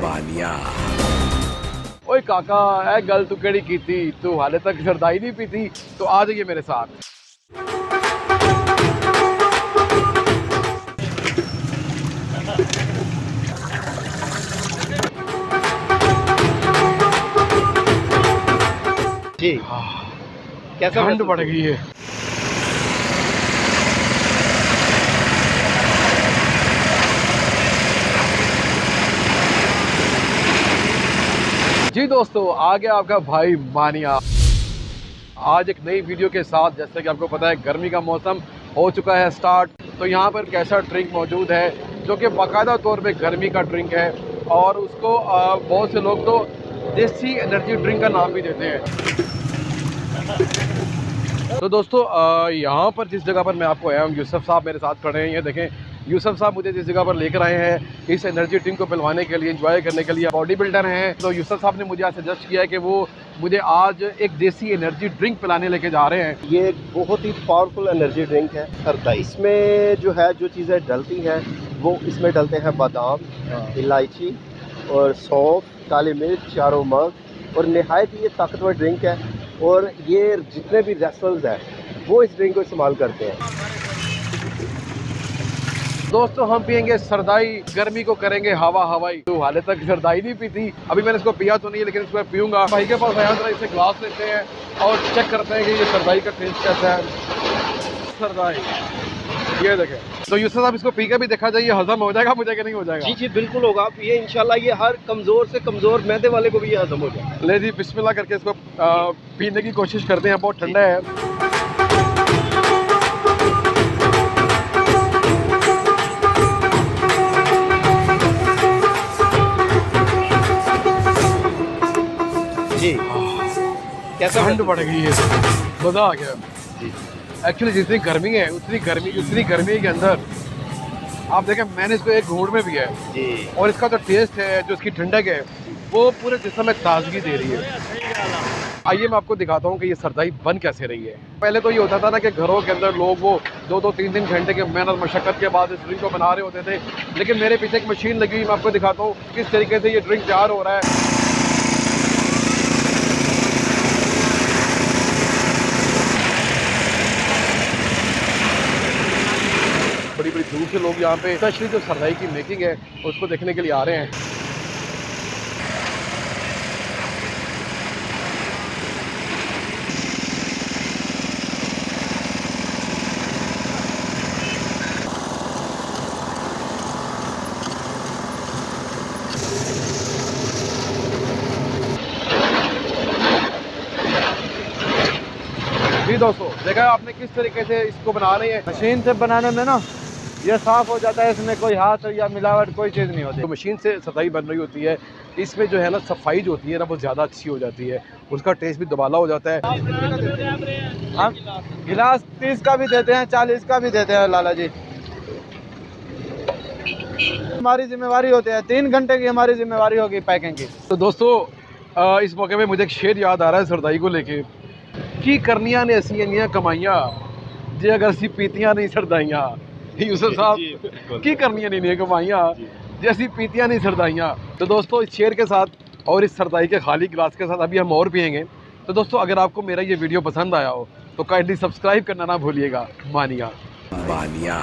बानिया ओए काका ए गल तू केड़ी कीती तू हाले तक सरदाई नहीं पीती तो आ जाइए मेरे साथ। जी कैसा ठंड पड़ गई है। जी दोस्तों आ गया आपका भाई मानिया आज एक नई वीडियो के साथ। जैसे कि आपको पता है गर्मी का मौसम हो चुका है स्टार्ट, तो यहाँ पर कैसा ड्रिंक मौजूद है जो कि बाकायदा तौर पे गर्मी का ड्रिंक है और उसको बहुत से लोग तो देसी एनर्जी ड्रिंक का नाम भी देते हैं। तो दोस्तों यहाँ पर जिस जगह पर मैं आपको आया हूँ, यूसुफ साहब मेरे साथ खड़े हैं। ये देखें यूसुफ साहब मुझे जिस जगह पर लेकर आए हैं इस एनर्जी ड्रिंक को पिलवाने के लिए, एंजॉय करने के लिए। बॉडी बिल्डर हैं, तो यूसुफ साहब ने मुझे आज सजेस्ट किया है कि वो मुझे आज एक देसी एनर्जी ड्रिंक पिलाने लेके जा रहे हैं। ये एक बहुत ही पावरफुल एनर्जी ड्रिंक है सरदाई। इसमें जो है जो चीज़ें डलती हैं वो इसमें डलते हैं बादाम, इलायची और सौंफ, काली मिर्च, चारों मग और नहायत ही ये ताकतवर ड्रिंक है। और ये जितने भी रेसलर्स हैं वो इस ड्रिंक को इस्तेमाल करते हैं। दोस्तों हम पियेंगे सरदाई, गर्मी को करेंगे हवा हवाई। तो हाले तक सरदाई नहीं पीती, अभी मैंने इसको पिया तो नहीं है लेकिन इसको पीऊंगा। भाई के पास आया जरा इसे ग्लास लेते हैं और चेक करते हैं कि ये सरदाई का टेस्ट कैसा है। सरदाई ये देखें, तो यूसुफ साहब इसको पी के भी देखा जाए ये हजम हो जाएगा मुझे कि नहीं हो जाएगा? जी जी बिल्कुल होगा। ये इंशाल्लाह ये हर कमज़ोर से कमज़ोर मैदे वाले को भी ये हजम हो जाएगा। ले जी बिस्मिल्लाह करके इसको पीने की कोशिश करते हैं। बहुत ठंडा है। जी कैसा ठंड पड़ गई है, मज़ा आ गया। एक्चुअली जितनी गर्मी है उतनी गर्मी के अंदर आप देखें मैंने इसको एक घूंट में पिया है जी, और इसका जो टेस्ट है, जो इसकी ठंडक है, वो पूरे जिस्म में ताजगी दे रही है। आइए मैं आपको दिखाता हूँ कि ये सरदाई बन कैसे रही है। पहले तो ये होता था ना कि घरों के अंदर लोग वो 2-3 घंटे के मेहनत मशक्क़त के बाद इस ड्रिंक को बना रहे होते थे, लेकिन मेरे पीछे एक मशीन लगी हुई, मैं आपको दिखाता हूँ किस तरीके से ये ड्रिंक तैयार हो रहा है। बड़ी बड़ी दूर से लोग यहाँ पे स्पेशली जो सरदाई की मेकिंग है उसको देखने के लिए आ रहे हैं। जी दोस्तों देखा आपने किस तरीके से इसको बना रहे हैं। मशीन से बनाने में ना ये साफ हो जाता है, इसमें कोई हाथ या मिलावट कोई चीज़ नहीं होती। तो मशीन से सरदाई बन रही होती है, इसमें जो है ना सफाई जो होती है ना वो ज़्यादा अच्छी हो जाती है, उसका टेस्ट भी दुबाला हो जाता है। हम गिलास 30 का भी देते हैं, 40 का भी देते हैं लाला जी। हमारी जिम्मेवारी होती है, 3 घंटे की हमारी जिम्मेवारी होगी पैकिंग की। तो दोस्तों इस मौके पे मुझे एक शेर याद आ रहा है सरदाई को लेके कि करनियां ने ऐसी इन्नियां कमाइयां जे अगर असी पीतियां नहीं सरदाइयां। यूसुफ साहब की करनियां नहीं कमाइयां जैसी पीतियां नहीं सरदाइयां। तो दोस्तों इस शेर के साथ और इस सरदाई के खाली गिलास के साथ अभी हम और पियेंगे। तो दोस्तों अगर आपको मेरा ये वीडियो पसंद आया हो तो काइंडली सब्सक्राइब करना ना भूलिएगा। मानिया बानिया।